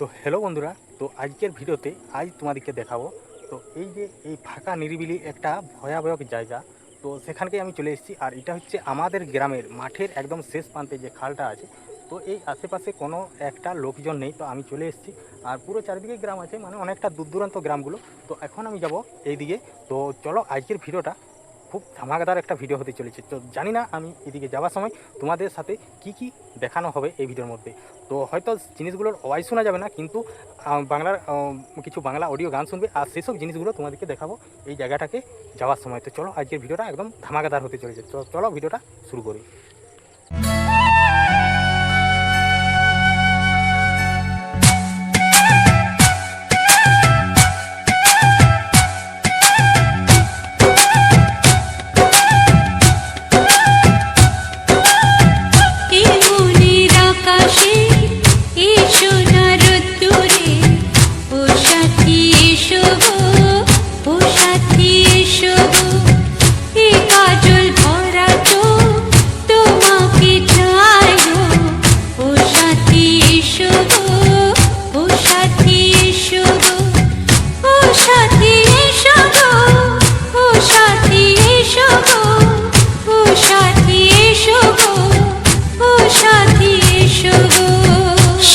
তো হ্যালো বন্ধুরা, তো আজকের ভিডিওতে আজ তোমাদেরকে দেখাবো। তো এই যে এই ফাঁকা নিরিবিলি একটা ভয়াবহ জায়গা, তো সেখানকে আমি চলে এসেছি। আর এটা হচ্ছে আমাদের গ্রামের মাঠের একদম শেষ প্রান্তে যে খালটা আছে। তো এই আশেপাশে কোনো একটা লোকজন নেই, তো আমি চলে এসেছি। আর পুরো চারিদিকে গ্রাম আছে, মানে অনেকটা দূর দূরান্ত গ্রামগুলো। তো এখন আমি যাব এইদিকে। তো চলো, আজকের ভিডিওটা খুব ধামাকাদার একটা ভিডিও হতে চলেছে। তো জানি না আমি এদিকে যাওয়ার সময় তোমাদের সাথে কি কি দেখানো হবে এই ভিডিওর মধ্যে। তো হয়তো জিনিসগুলোর আওয়াজ শোনা যাবে না, কিন্তু বাংলার কিছু বাংলা অডিও গান শুনবে, আর সেসব জিনিসগুলো তোমাদেরকে দেখাবো এই জায়গাটাকে যাওয়ার সময়। তো চলো, আজকের ভিডিওটা একদম ধামাকাদার হতে চলেছে। তো চলো ভিডিওটা শুরু করি।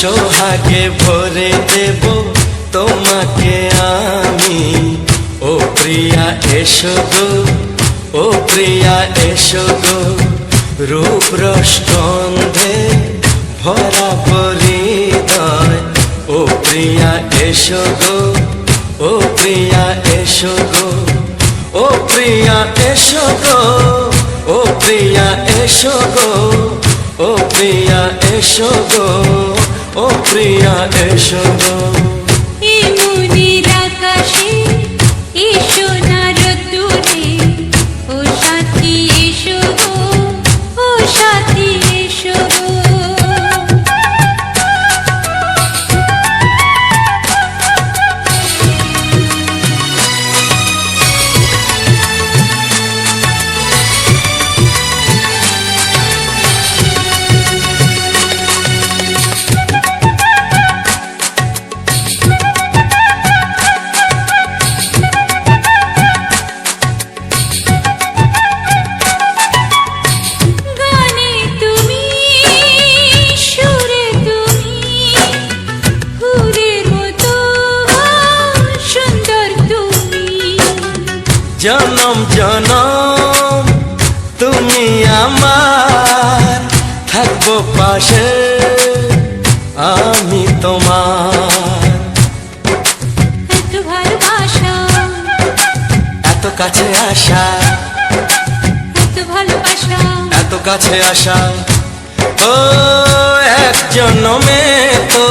সোহাগে ভরে দেব তোমাকে আমি, ও প্রিয়া এসো গো, ও প্রিয়া এসো গো। রূপ রসগন্ধে ভরা পরিদয়, ও প্রিয়া এসো গো, ও প্রিয়া এসো গো, ও প্রিয়া এসো গো, ও প্রিয়া এসো গো, ও প্রিয়া এসো গো, ও প্রিয়া এসো গো। জনম জনম তুমি আমার, থাকবো পাশে আমি তোমার। এত ভালোবাসা, এত কাছে আসা, এত ভালোবাসা, এত কাছে আসা। ও এক জন্মে তো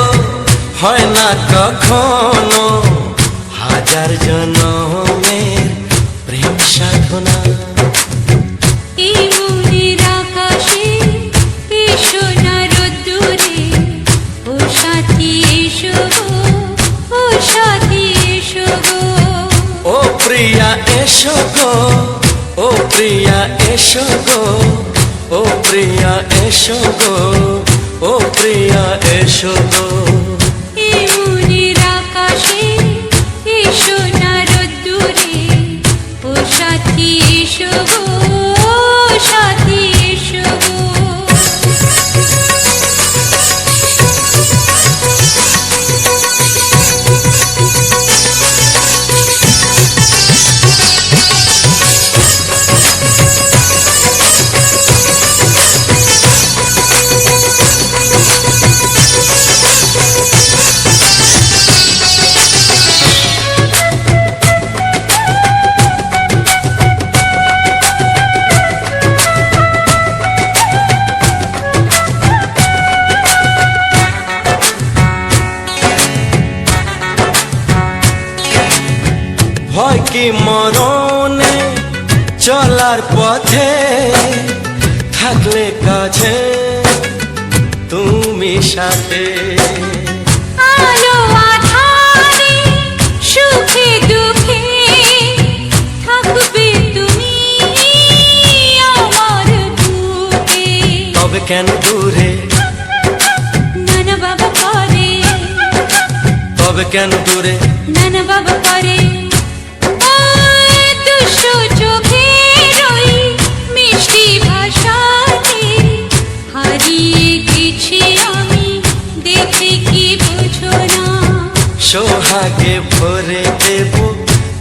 হয় না কখনো, হাজার জন্মের প্রেম সাধনা। এই মনের আকাশে এসো না রোদ্দুরে, ও সাথী এসো গো, ও সাথী এসো গো। ও প্রিয়া এসো গো, ও প্রিয়া এসো গো, ও প্রিয়া এসো গো, ও প্রিয়া এসো গো। এই মনের আকাশে এসো না রোদ্দুরে, ও সাথী এসো গো, ও সাথী এসো গো। ভয় কি মরণে চলার পথে, থাকলে কাছে তুমি সাথে। আলো আঁধারে সুখে দুঃখে থাকবে তুমি আমার বুকে। তবে কেন দূরে নানা বাবা করে হবে কেন দূরে? নানা বাবা করে ওই দুষ্টু চোখের ওই মিষ্টি ভাষাতে হারিয়ে গেছি আমি, দেখে কি বুঝো না। সোহাগে ভরে দেব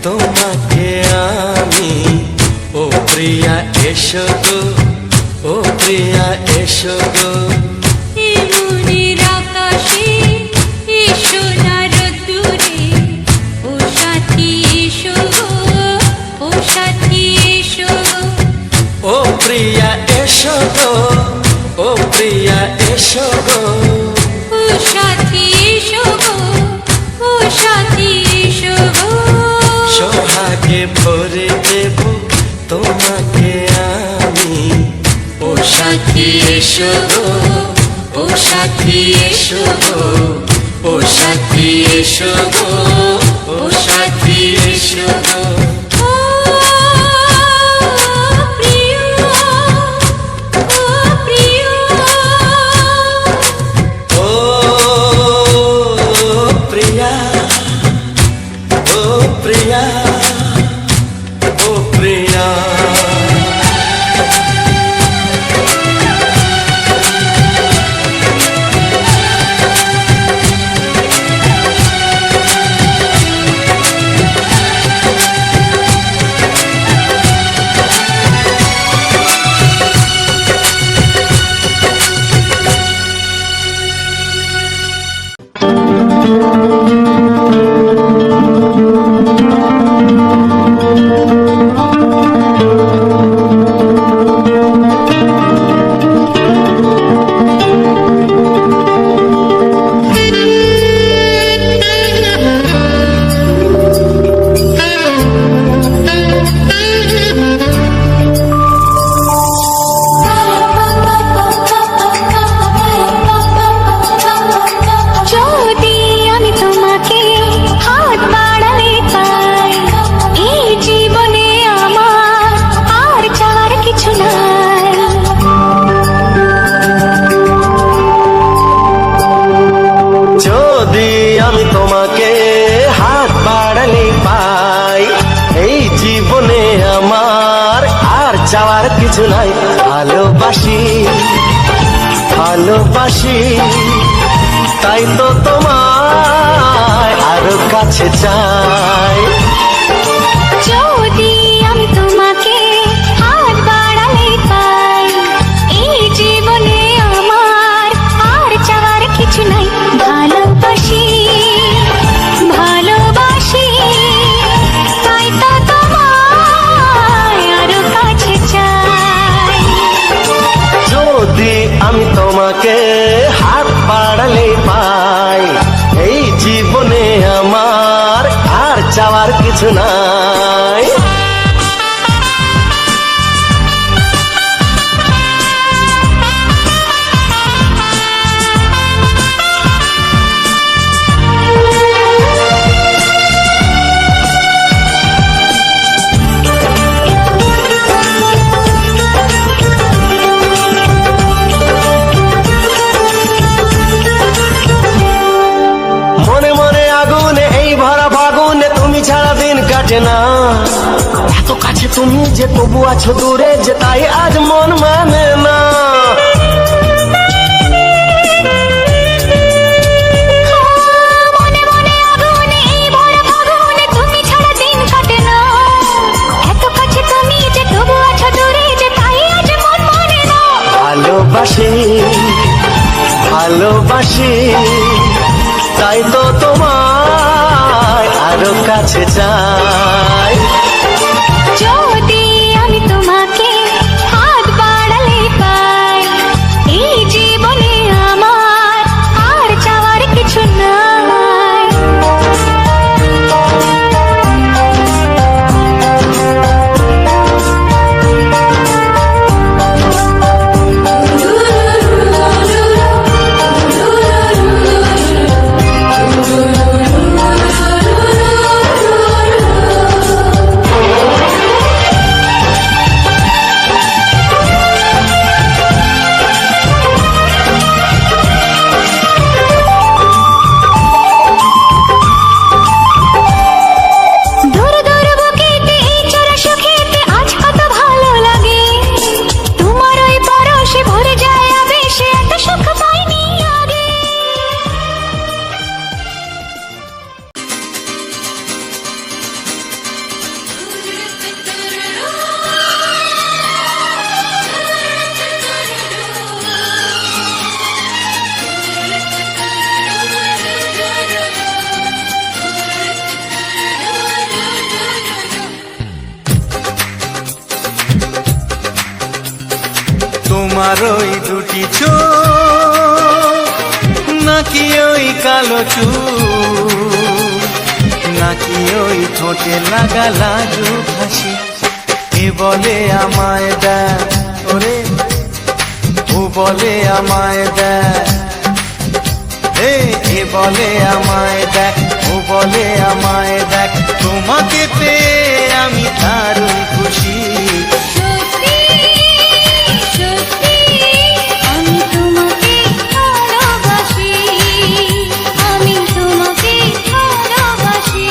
তোমাকে আমি, ও প্রিয়া এসো গো, ও প্রিয়া এসো গো। এ মনের আকাশে এসো না রোদ্দুরে, ও সাথী এসো গো, ও সাথী এসো গো। ও প্রিয়া এসো গো, ও প্রিয়া এসো গো। ও সাথী এসো গো, ও সাথী এসো গো। সোহাগে ভরে দেব তোমাকে আমি, ও সাথী এসো গো, ও সাথী এসো গো, ও সাথী এসো গো, ও সাথী এসো গো। ও প্রিয়, ও প্রিয়, ও প্রিয়া, ও প্রিয়া, ও প্রিয়া। যদি আমি তোমাকে হাত বাড়ালে পাই, এই জীবনে আমার আর চাওয়ার কিছু নাই। যদি আমি তোমাকে হাত বাড়ালে পাই, এই জীবনে আমার আর চাওয়ার কিছু নাই। ভালোবাসি, ভালোবাসি, তাই তো তোমায় আরো কাছে চাই। যদি আমি তোমাকে হাত বাড়ালে পাই, এই জীবনে আমার আর চাওয়ার কিছু নাই। ভালোবাসি, ভালোবাসি, তাই তো তোমায় আরো কাছে চাই। যদি আমি তোমাকে হাত বাড়ালে পাই, এই জীবনে আমার আর চাওয়ার কিছু নাই। মনে মনে আগুনে এই ভরা ফাগুনে তুমি ছাড়া দিন কাটে না। এত কাছে তুমি যে তবু আছো দূরে, যে তাই আজ মন মানে না। মনে মনে আগুনে এই ভরা ফাগুনে তুমি ছাড়া দিন কাটে না। এত কাছে তুমি যে তবু আছো দূরে, যে তাই আজ মন মানে না। ভালোবাসি, ভালোবাসি, তাই তো তোমায় আরো কাছে চাই। যদি আমি তোমাকে হাত বাড়ালে পাই, এই জীবনে আমার আর চাওয়ার কিছু নাই। তোমার ওই দুটি চোখ নাকি ওই কালো চুল নাকি ওই ঠোঁটে লাগা লাজুক হাসি এ বলে আমায় দেয় ওরে ও বলে আমায় দেয় এ বলে আমায় দেখ ও বলে আমায় দেখ তোমাকে পেয়ে আমি দারুণ খুশি সত্যি সত্যি আমি তোমাকে ভালোবাসি, আমি তোমাকে ভালোবাসি।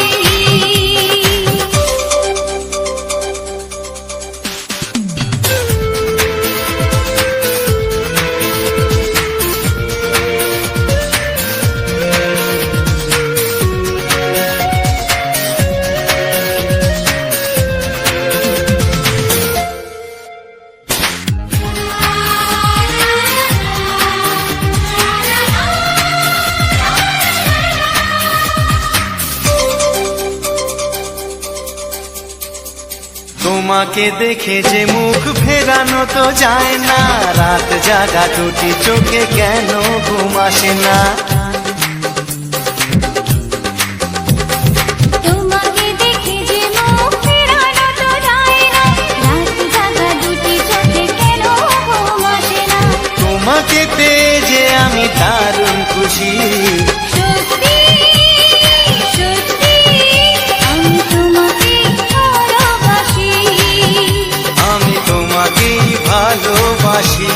তোমাকে দেখে যে মুখ ফেরানো তো যায় না রাত জাগা দুটি চোখে কেন ঘুম আসে না তোমাকে দেখে যে মুখ ফেরানো তো যায় না, রাত জাগা দুটি চোখে কেন ঘুম আসে না। তোমাকে পেয়ে যে আমি দারুণ খুশি সত্যি সত্যি আমি তোমাকে ভালোবাসি, আমি তোমাকেই ভালোবাসি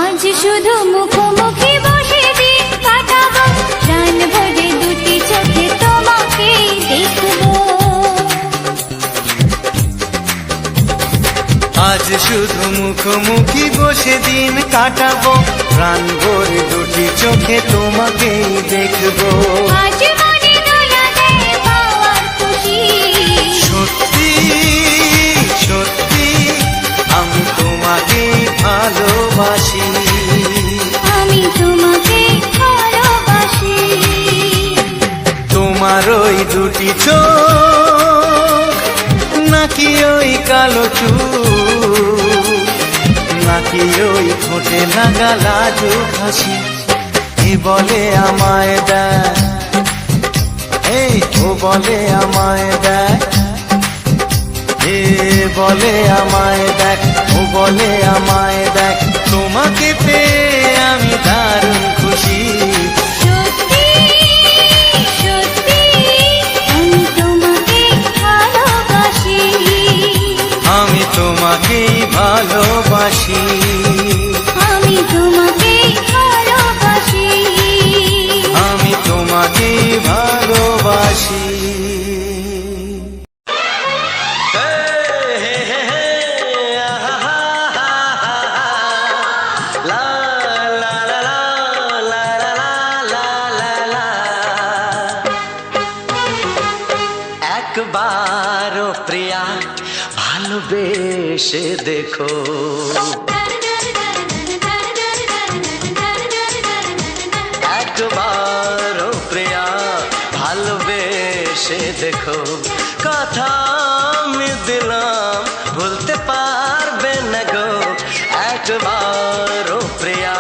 আজ শুধু মুখোমুখি বসে দিন কাটাবো, প্রাণ ভরে দুটি চোখে তোমাকে দেখবো। আজ শুধু মুখোমুখি বসে দিন কাটাবো প্রাণ ভরে দুটি চোখে তোমাকেই দেখবো আজ মনে দোলা দেয় পাওয়ার খুশি, সত্যি সত্যি আমি তোমাকেই ভালোবাসি আমি তোমাকে ভালোবাসি। তোমার ওই দুটি চোখ নাকি ওই কালো চুল নাকি ওই ঠোঁটে লাগা লাজুক হাসি এ বলে আমায় দেয় ও বলে আমায় দেয় এ বলে আমায় দেখ ও বলে আমায় দেখ তোমাকে পেয়ে আমি দারুণ খুশি সত্যি সত্যি আমি তোমাকে ভালোবাসি, আমি তোমাকেই ভালোবাসি আমি তোমাকে ভালোবাসি। আমি তোমাকেই ভালোবাসি একবারও প্রিয়া ভালোবেসে দেখো একবারও প্রিয়া ভালোবেসে দেখো কথা আমি দিলাম ভুলতে পারবে না গো একবারও প্রিয়া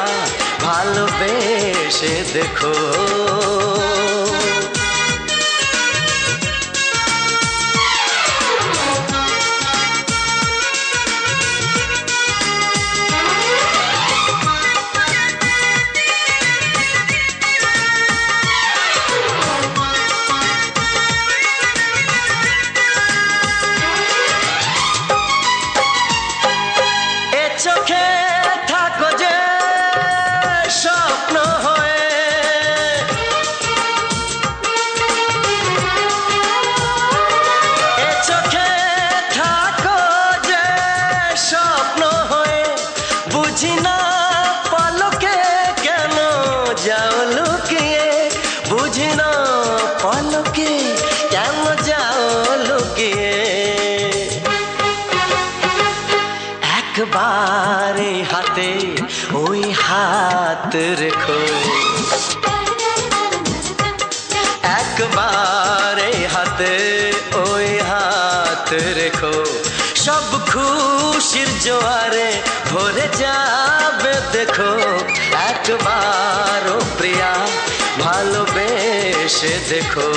ভালোবেসে দেখো চোখে থাকো যে স্বপ্ন হয়ে রেখো একবার এই হাতে ওই হাত রেখো সব খুশির জোয়ারে ভরে যাবে দেখো একবার ও প্রিয়া ভালোবেসে দেখো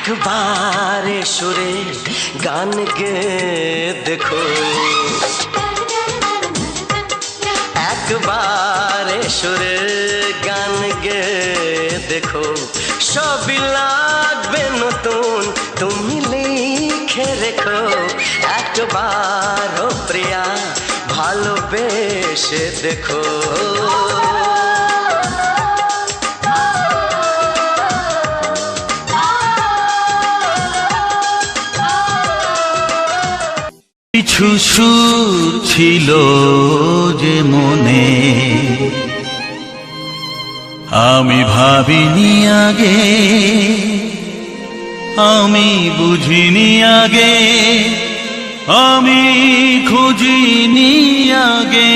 একবারে সুরে গান গে দেখো একবারে সুরে গান গে দেখো সবই লাগবে নতুন তুমি লিখে রেখো একবার ও প্রিয়া ভালোবেসে দেখো কিছু সুর ছিল যে মনে আমি ভাবিনি আগে আমি বুঝিনি আগে আমি খুঁজিনি আগে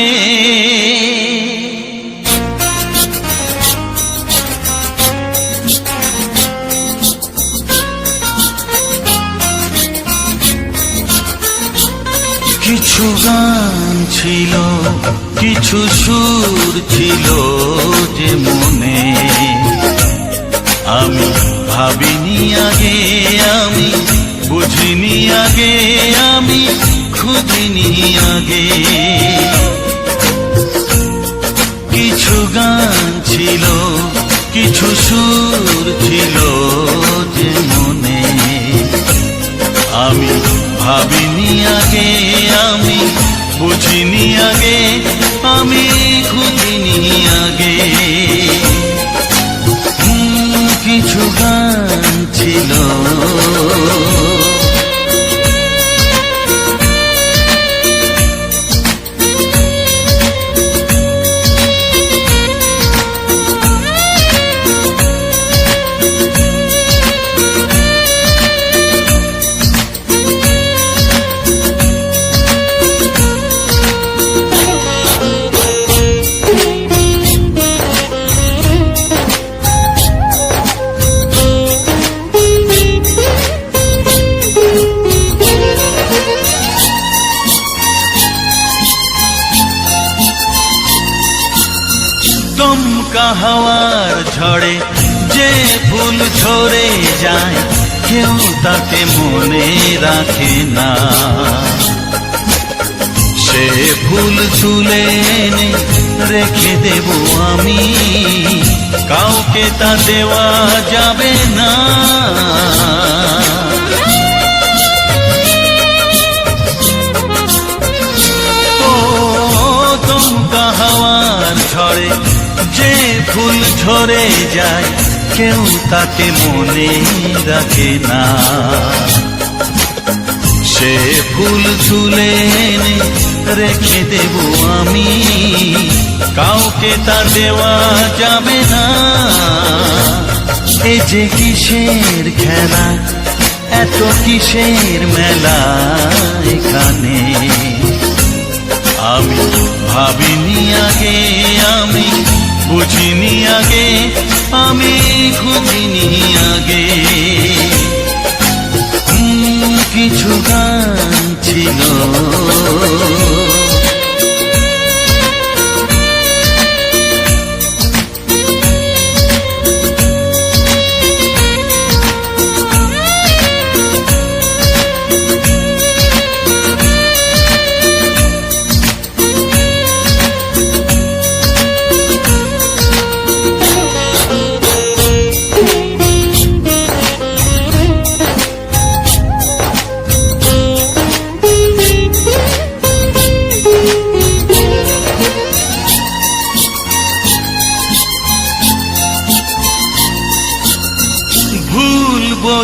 কিছু গান ছিল কিছু সুর ছিল যে মনে আমি ভাবিনি আগে আমি বুঝিনি আগে আমি খুঁজিনি আগে কিছু গান ছিল কিছু সুর ছিল যে মনে আমি ভাবিনি আগে আমি বুঝিনি আগে আমি খুঁজিনি আগে কিছু গান ছিল দমকা হাওয়ার ঝড়ে যে ফুল ঝরে যায় কেউ তাকে মনে রাখে না সে ফুল তুলে এনে রেখে দেব আমি কাউকে তা দেওয়া যাবে না ও দমকা হাওয়ার ঝড়ে যে ফুল ঝরে যায় কেউ তাকে মনে রাখে না সে ফুল তুলে এনে রেখে দেব আমি কাউকে তা দেওয়া যাবে না এ যে কিসের খেলা এত কিসের মেলা এখানে আমি ভাবিনি আগে আমি বুঝিনি আগে আমি খুঁজিনি আগে কিছু গান ছিল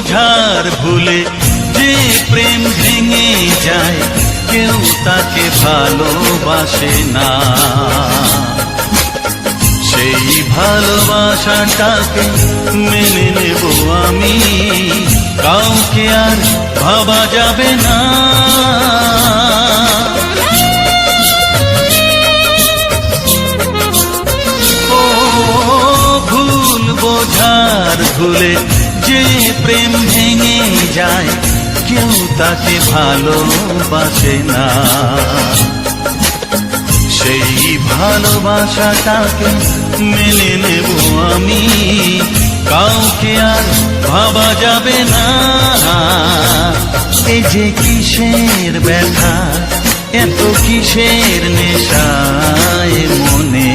বোঝার ভুলে যে প্রেম ভেঙে যায় কেউ তাকে ভালোবাসে না। সেই ভালোবাসাটাকে মেনে নেব আমি, কাউকে আর ভাবা যাবে না। ও ভুল বোঝার ভুলে যে প্রেম ভেঙে যায় কেউ তাকে ভালোবাসে না। সেই ভালোবাসাটাকে মেনে নেব আমি, কাউকে আর ভাবা যাবে না। এই যে কিসের ব্যথা, এত কিসের নেশায় মনে,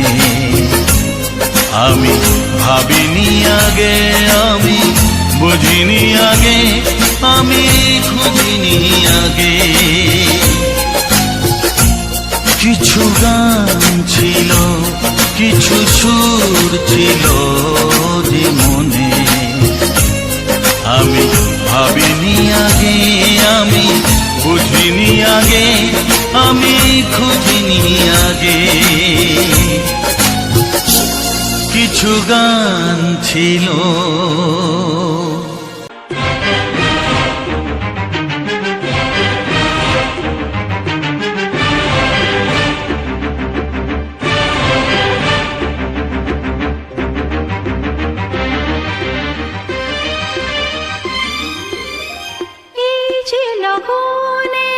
আমি ভাবিনি আগে, আমি বুঝিনি আগে, আমি খুঁজিনি আগে। কিছু গান ছিল, কিছু সুর ছিল যে মনে, আমি ভাবিনি আগে, আমি বুঝিনি আগে, আমি খুঁজিনি আগে। কিছু গান ছিল। এই যে লগনে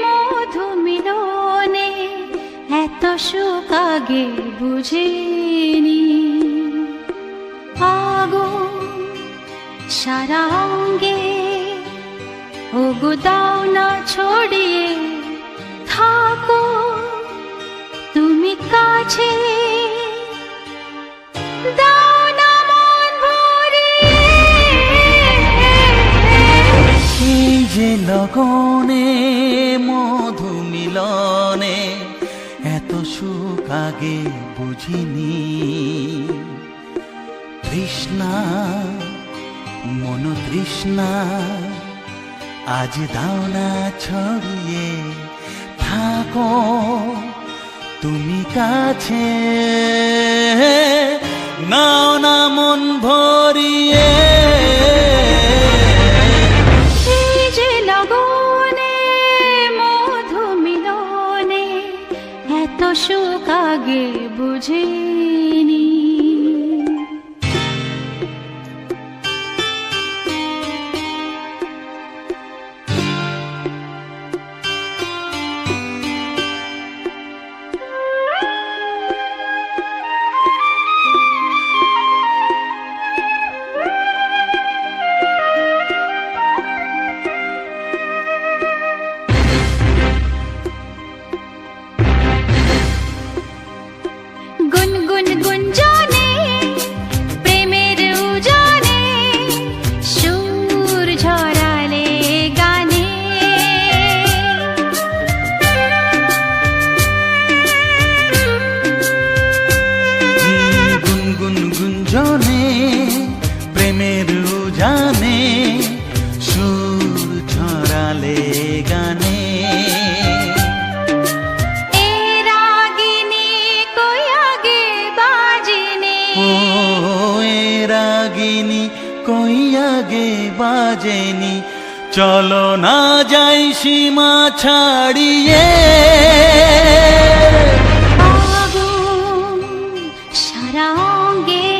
মধু মিলনে এত সুখ আগে বুঝিনি। আগুন সারা অঙ্গে ওগো দাও না ছড়িয়ে থাকো তুমি কাছে, দাও না মন ভরিয়ে। এই যে লগনে মধু মিলনে এত সুখ আগে বুঝিনি। তৃষ্ণা মন তৃষ্ণা আজ দাও না ছড়িয়ে থাকো তুমি কাছে, নাও না মন ভরিয়ে। এই যে লগনে মধু মিলনে এত সুখ আগে বুঝিনি। গুনগুন গুঞ্জনে প্রেমের উজানে সুর ঝরালে গানে, গুনগুন গুঞ্জনে প্রেমের উজানে সুর ছড়ালে গানে। এ রাগিনী কই আগে বাজেনি। ও এ রাগিনী কই আগে বাজেনি, চলো না যাই সীমা ছাড়িয়ে। আগুন সারা অঙ্গে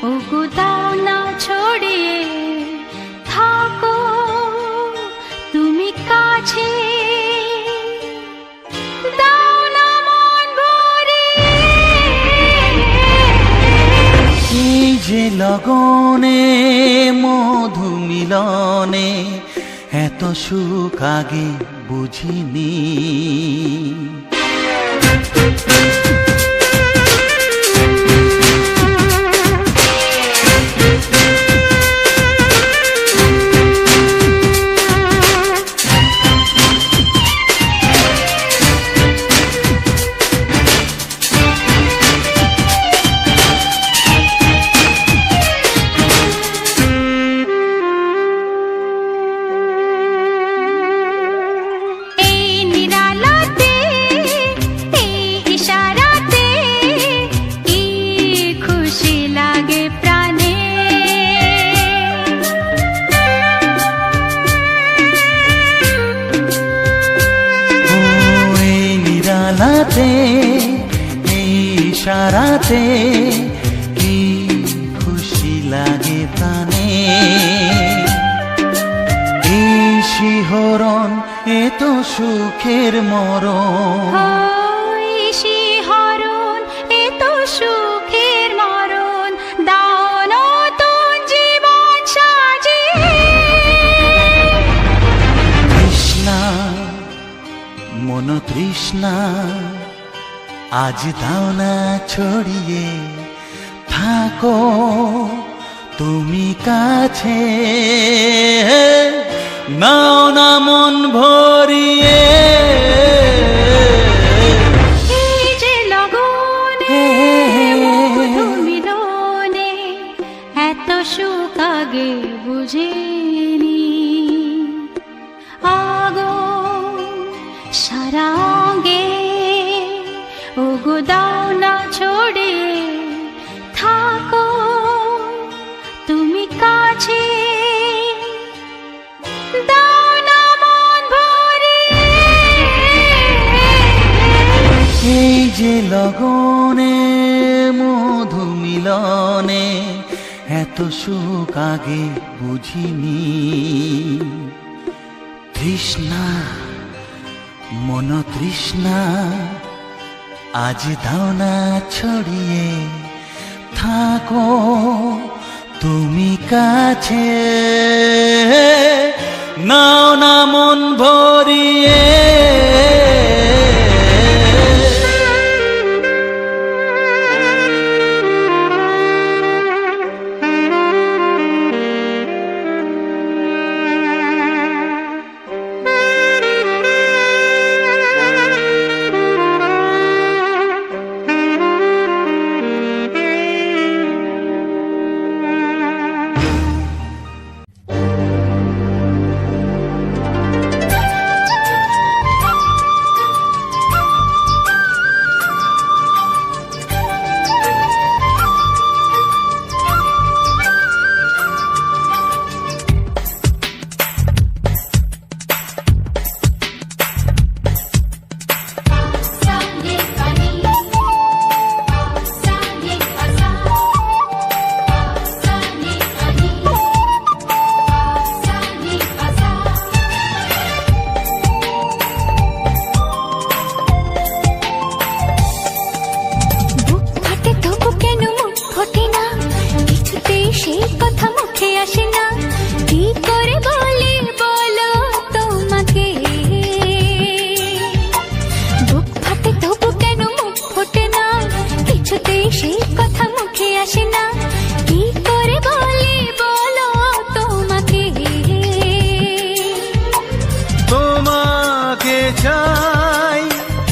ওগো দাও না ছড়িয়ে থাকো তুমি কাছে, দাও না মন ভরিয়ে। এই যে লগনে মধু মিলনে এত সুখ আগে বুঝিনি। হাতে কি খুশি লাগে প্রাণে। এই শিহরণ এ তো সুখের মরণ, ওই শিহরণ এ তো সুখের মরণ, দাও নতুন জীবন সাজিয়ে। তৃষ্ণা মন তৃষ্ণা আজ দাও না ছড়িয়ে, থাকো তুমি কাছে, নাও না মন ভরিয়ে। এই যে লগনে মধু মিলনে এত সুখ আগে বুঝিনি। আগুন সারা অঙ্গে ওগো দাও না ছড়িয়ে, থাকো তুমি কাছে, দাও না মন ভরিয়ে। এই যে লগনে মধু মিলনে এত সুখ আগে বুঝিনি। তৃষ্ণা মন তৃষ্ণা আজ দাও না ছড়িয়ে, থাকো তুমি কাছে, নাও না মন ভরিয়ে।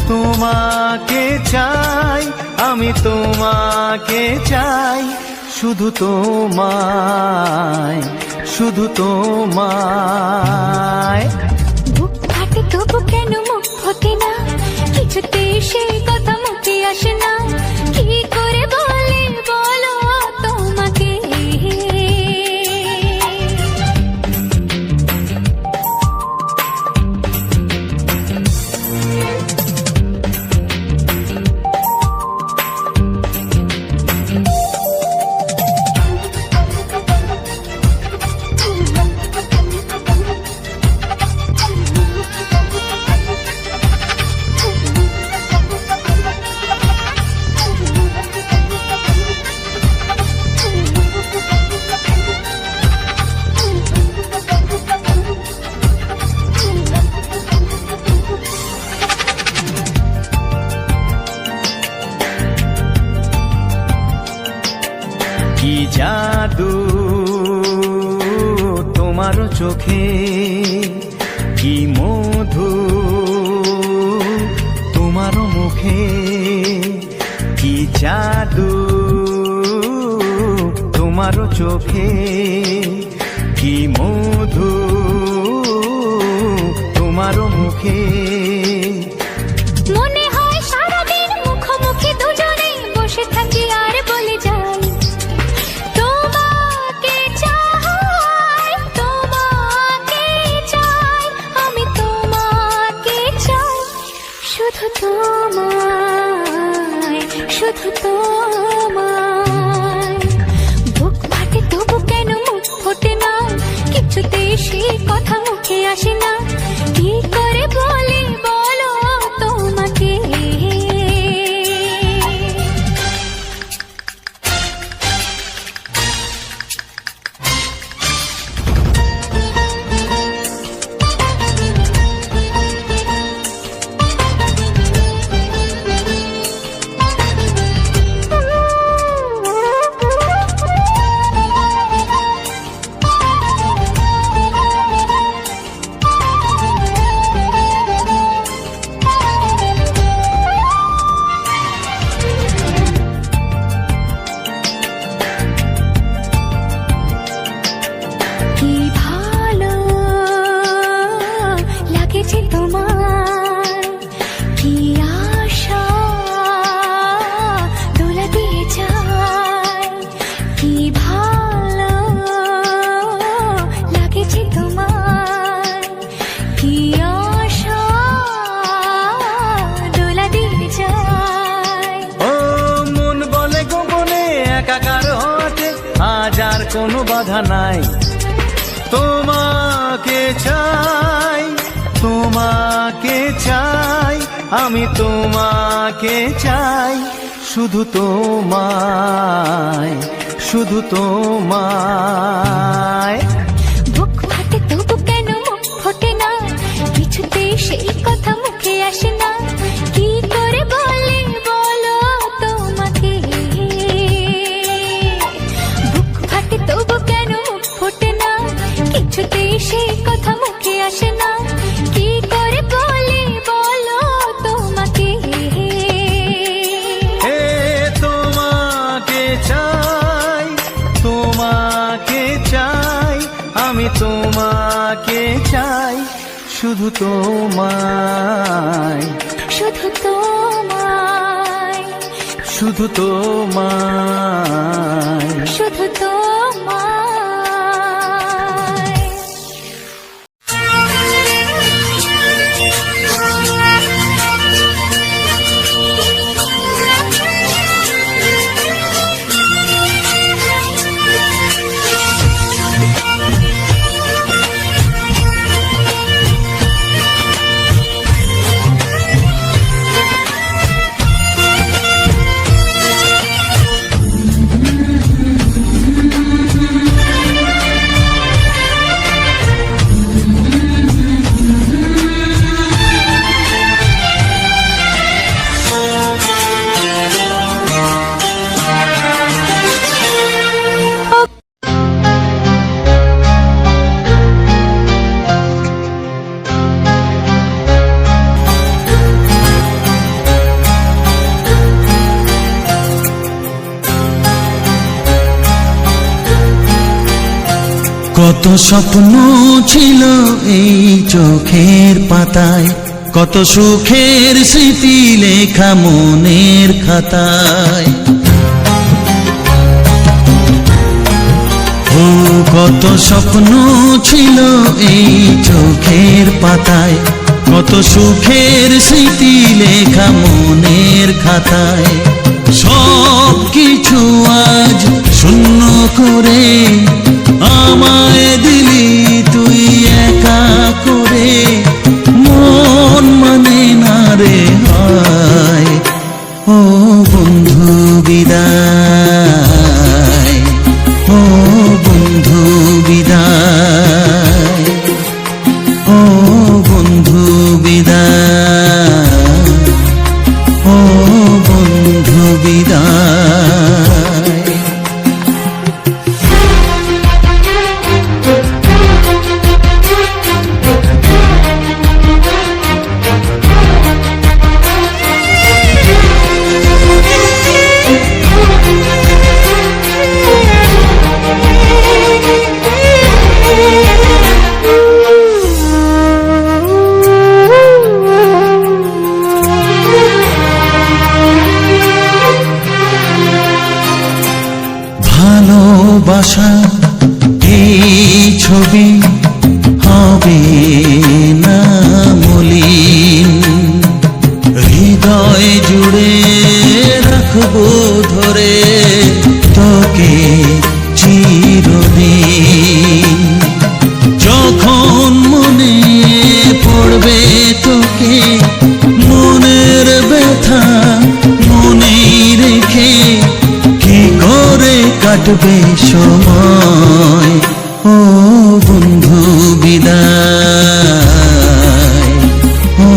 তোমাকে চাই, আমি তোমাকে চাই, শুধু তোমায়, শুধু তোমায়। বুক ফাটে তবু কেন মুখ ফোটে না, কিছুতে সেই কথা মুখে আসে না, কি করে বলে বলো তোমাকে। কি জাদু তোমার চোখে, কি মধু তোমার মুখে, কি জাদু তোমার চোখে, কি মধু তোমার মুখে। মনে হয় সারাদিন মুখোমুখি দুজনে বসে থাকি আর বলে যাই, তোমাকে চাই, তোমাকে চাই, আমি তোমাকে চাই, শুধু তোমায়, শুধু তোমায়। কিছুতে সে কথা মুখে আসে না, কি করে বলি বলো তোমাকে। কি ভালো লাগেছে তোমার, কি আশা দোলা দিয়ে যায়। কি ভালো লাগেছে তোমার, কি আশা দোলা দিয়ে যায়। ও মন বলে গোপনে একাকার হতে আজ আর কোনো বাধা নাই। তোমাকে চাই, তোমাকে চাই, আমি তোমাকে চাই, শুধু তোমায়, শুধু তোমায়। বুক ফাটে তবু কেন মুখ ফোটে না, কিছুতে সেই কথা মুখে আসে না, কি করে বলে বলো তোমাকে। বুক ফাটে তবু কেন মুখ ফোটে না, কিছুতে সেই কথা মুখে আসে না, কি করে বলে বলো তোমাকে। হে তোমাকে চাই, তোমাকে চাই, আমি তোমাকে চাই, শুধু তোমায়, শুধু তোমায়, শুধু তোমায়। শুধু তোমায়। কত স্বপ্ন ছিল এই চোখের পাতায়, কত সুখের স্মৃতি লেখা মনের খাতায়। ও কত স্বপ্ন ছিল এই চোখের পাতায়, কত সুখের স্মৃতি লেখা মনের খাতায়। সব কিছু আজ শূন্য করে আমায় দিলি তুই একা করে, মন মানে না রে হায়। ও বন্ধু বিদায়, ও বন্ধু বিদায়, ও বন্ধু বিদায়, ও বন্ধু বিদায়। কাটবে সময় ও বন্ধু বিদায় ও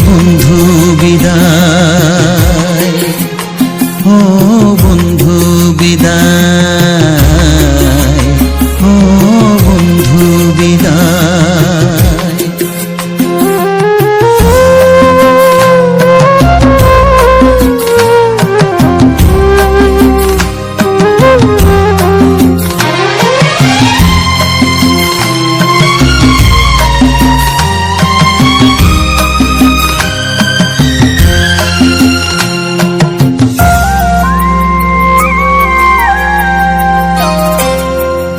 বন্ধু বিদায় ও বন্ধু বিদায় ও বন্ধু বিদায়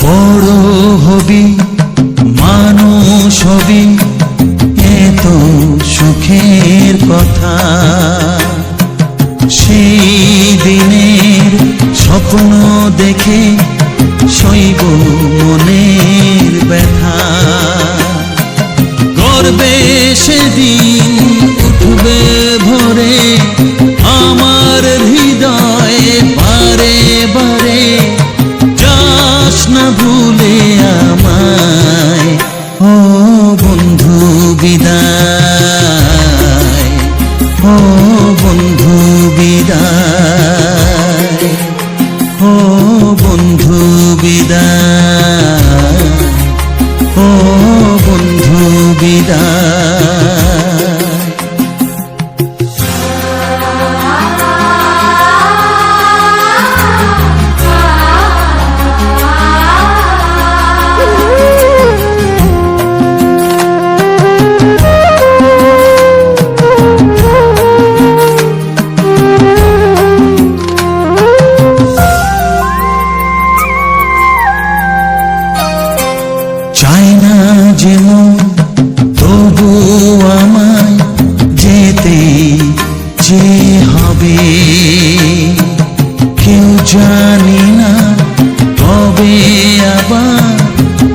বড় হবি মানুষ হবি এত সুখের কথা সেই দিনের স্বপ্ন দেখে শৈব মনের ব্যথা গর্বে সেদিন উঠবে ভরে আমার হৃদয়ে বারে বারে যাস না ভুলে আমায় ও বন্ধু বিদায় ও বন্ধু বিদায় ও বন্ধু বিদায় ও বন্ধু বিদায় চাই না যেমন তবু আমায় যেতে যে হবে কেউ জানি না কবে আবার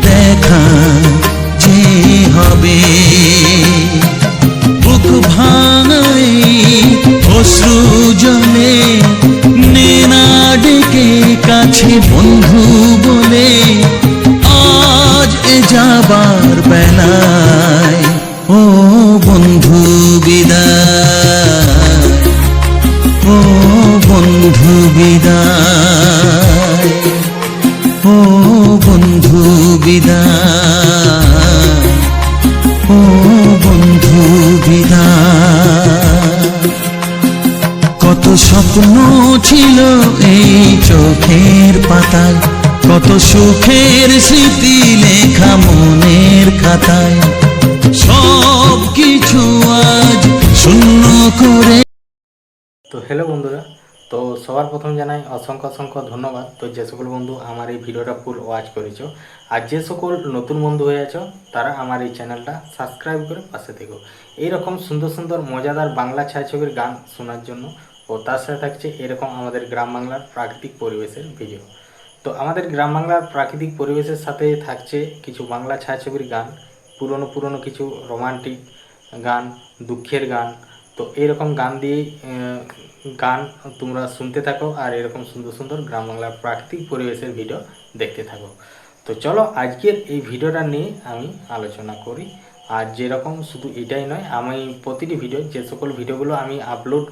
দেখা যে হবে বুক ভাঙাই অশ্রু জলে নেনা ডেকে কাছে বন্ধু বলে আজ এ যাবার বেলায় ও বন্ধু বিদায় ও বন্ধু বিদায় ও বন্ধু বিদায় ও বন্ধু বিদায় কত স্বপ্ন ছিল এই চোখের পাতায় কত সুখের স্মৃতি লেখা মনের খাতায় সব কিছু আজ শূন্য করে। তো হ্যালো বন্ধুরা, তো সবার প্রথম জানাই অসংখ্য অসংখ্য ধন্যবাদ। তো যে সকল বন্ধু আমার এই ভিডিওটা ফুল ওয়াচ করেছো আর যে সকল নতুন বন্ধু হয়ে আছো তারা আমার এই চ্যানেলটা সাবস্ক্রাইব করে পাশে থেকো এইরকম সুন্দর সুন্দর মজাদার বাংলা ছায়াছবির গান শোনার জন্য। ও তার সাথে থাকছে এরকম আমাদের গ্রাম বাংলার প্রাকৃতিক পরিবেশের ভিডিও। তো আমাদের গ্রাম বাংলার প্রাকৃতিক পরিবেশের সাথে থাকছে কিছু বাংলা ছায়াছবির গান, পুরনো পুরনো কিছু রোমান্টিক গান, দুঃখের গান। তো এইরকম গান দিয়েই গান তোমরা শুনতে থাকো আর এরকম সুন্দর সুন্দর গ্রাম বাংলার প্রাকৃতিক পরিবেশের ভিডিও দেখতে থাকো। তো চলো আজকের এই ভিডিওটা নিয়ে আমি আলোচনা করি। আর যেরকম শুধু এটাই নয়, আমি প্রতিটি ভিডিও যে সকল ভিডিওগুলো আমি আপলোড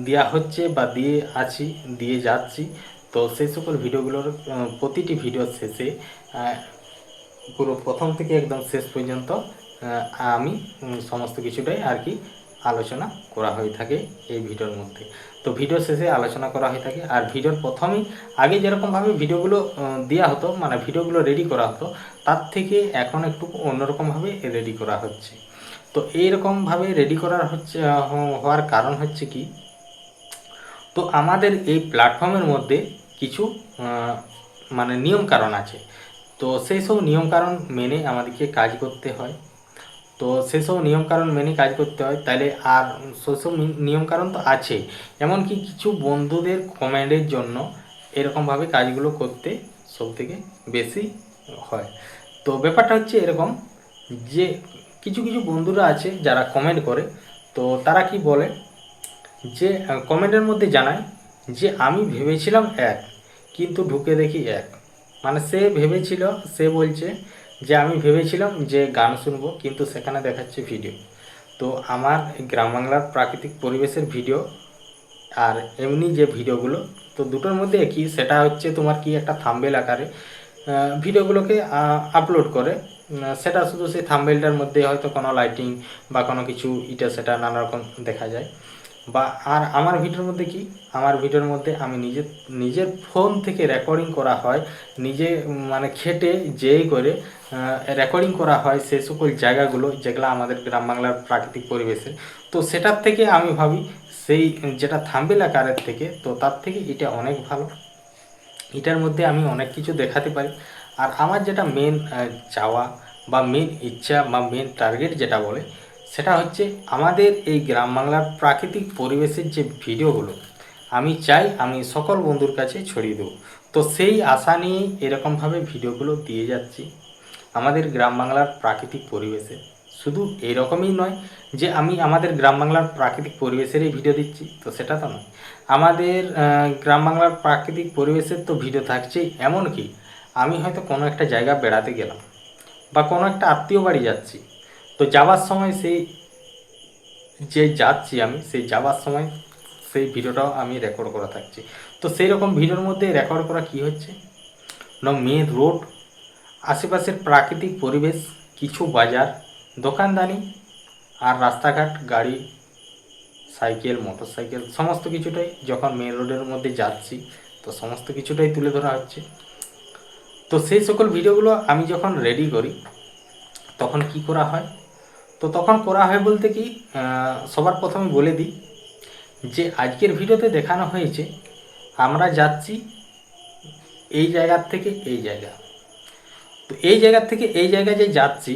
দেওয়া হচ্ছে বা দিয়ে যাচ্ছি, তো সেই সকল ভিডিওগুলোর প্রতিটি ভিডিওর শেষে পুরো প্রথম থেকে একদম শেষ পর্যন্ত আমি সমস্ত কিছুটাই আর কি আলোচনা করা হয়ে থাকে এই ভিডিওর মধ্যে। তো ভিডিও শেষে আলোচনা করা হয়ে থাকে। আর ভিডিওর প্রথমেই আগে যেরকমভাবে ভিডিওগুলো দেওয়া হতো, মানে ভিডিওগুলো রেডি করা হতো, তার থেকে এখন একটু অন্যরকমভাবে রেডি করা হচ্ছে। তো এইরকমভাবে রেডি করার হওয়ার কারণ হচ্ছে কি, তো আমাদের এই প্ল্যাটফর্মের মধ্যে কিছু মানে নিয়ম কারণ আছে। তো সেই সব নিয়ম কারণ মেনে আমাদেরকে কাজ করতে হয়। তো সেসব নিয়মকানুন মেনে কাজ করতে হয়। তাহলে আর সেসব নিয়মকানুন তো আছেই, এমনকি কিছু বন্ধুদের কমেন্টের জন্য এরকমভাবে কাজগুলো করতে সবথেকে বেশি হয়। তো ব্যাপারটা হচ্ছে এরকম যে কিছু কিছু বন্ধুরা আছে যারা কমেন্ট করে, তো তারা কি বলে যে কমেন্টের মধ্যে জানায় যে আমি ভেবেছিলাম এক, কিন্তু ঢুকে দেখি এক। মানে সে ভেবেছিল, সে বলছে যে আমি ভেবেছিলাম যে গান শুনবো, কিন্তু সেখানে দেখাচ্ছে ভিডিও। তো আমার গ্রাম বাংলার প্রাকৃতিক পরিবেশের ভিডিও আর এমনি যে ভিডিওগুলো, তো দুটোর মধ্যে একই, সেটা হচ্ছে তোমার কি একটা থাম্বনেল আকারে ভিডিওগুলোকে আপলোড করে। সেটা শুধু সেই থাম্বনেলটার মধ্যে হয়তো কোনো লাইটিং বা কোনো কিছু এটা সেটা নানা রকম দেখা যায়। বা আর আমার ভিডিওর মধ্যে কি, আমার ভিডিওর মধ্যে আমি নিজের ফোন থেকে রেকর্ডিং করা হয়, নিজে মানে খেটে যেই করে রেকর্ডিং করা হয় সেই সকল জায়গাগুলো যেগুলো আমাদের গ্রাম বাংলার প্রাকৃতিক পরিবেশে। তো সেটার থেকে আমি ভাবি সেই যেটা থাম্বনেল আকারের থেকে, তো তার থেকে এটা অনেক ভালো। এটার মধ্যে আমি অনেক কিছু দেখাতে পারি। আর আমার যেটা মেন চাওয়া বা মেন ইচ্ছা বা মেন টার্গেট যেটা বলে, সেটা হচ্ছে আমাদের এই গ্রাম বাংলার প্রাকৃতিক পরিবেশের যে ভিডিওগুলো আমি চাই আমি সকল বন্ধুর কাছে ছড়িয়ে দেবো। তো সেই আশা নিয়ে এরকমভাবে ভিডিওগুলো দিয়ে যাচ্ছি আমাদের গ্রাম বাংলার প্রাকৃতিক পরিবেশে। শুধু এরকমই নয় যে আমি আমাদের গ্রাম বাংলার প্রাকৃতিক পরিবেশেরই ভিডিও দিচ্ছি, তো সেটা তো নয়। আমাদের গ্রাম বাংলার প্রাকৃতিক পরিবেশের তো ভিডিও থাকছেই, এমনকি আমি হয়তো কোনো একটা জায়গা বেড়াতে গেলাম বা কোনো একটা আত্মীয় বাড়ি যাচ্ছি, তো যাওয়ার সময় সেই যে যাচ্ছি আমি সেই যাওয়ার সময় সেই ভিডিওটাও আমি রেকর্ড করা থাকছি। তো সেই রকম ভিডিওর মধ্যে রেকর্ড করা কি হচ্ছে না, মেন রোড, আশেপাশের প্রাকৃতিক পরিবেশ, কিছু বাজার, দোকানদানি আর রাস্তাঘাট, গাড়ি, সাইকেল, মোটর সাইকেল, সমস্ত কিছুটাই যখন মেন রোডের মধ্যে যাচ্ছি তো সমস্ত কিছুটাই তুলে ধরা হচ্ছে। তো সেই সকল ভিডিওগুলো আমি যখন রেডি করি তখন কি করা হয়, তো তখন করা হয় বলতে কি, সবার প্রথমে বলে দিই যে আজকের ভিডিওতে দেখানো হয়েছে আমরা যাচ্ছি এই জায়গার থেকে এই জায়গা। তো এই জায়গার থেকে এই জায়গায় যে যাচ্ছি,